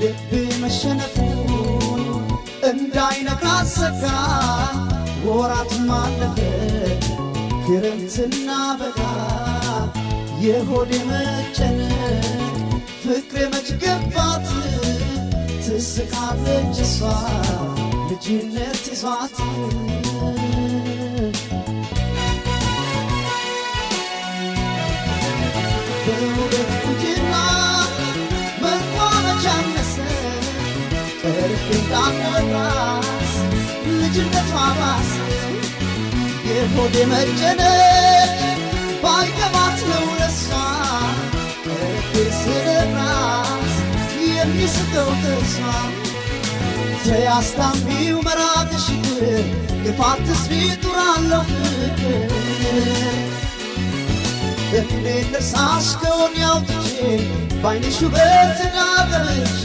ልቤ መሸነፉን እንዳይነግራት ሰጋ ወራት ማለፈ ክረምትና በጋ የሆዴ መጨነቅ ፍቅሬ መች ገባት ትስቃለች እሷ ልጅነት ይዟት በውበት ቁንጅና መልኳ መች አነሰ ቀርቤ እንዳልወራት ልጅነቷ ባሰ የሆዴ መጨነቅ ባይገባት ነው ለሷ ቀርቤ ስነግራት የሚስቀው ጥርሷ ተያስታምቢው መራቅሽ ግፋት ትስሪ ጡራለው ፍቅር እንዴት ልርሳሽ ከወኔ አውጥቼ ባይንሽ ውበት ዳበች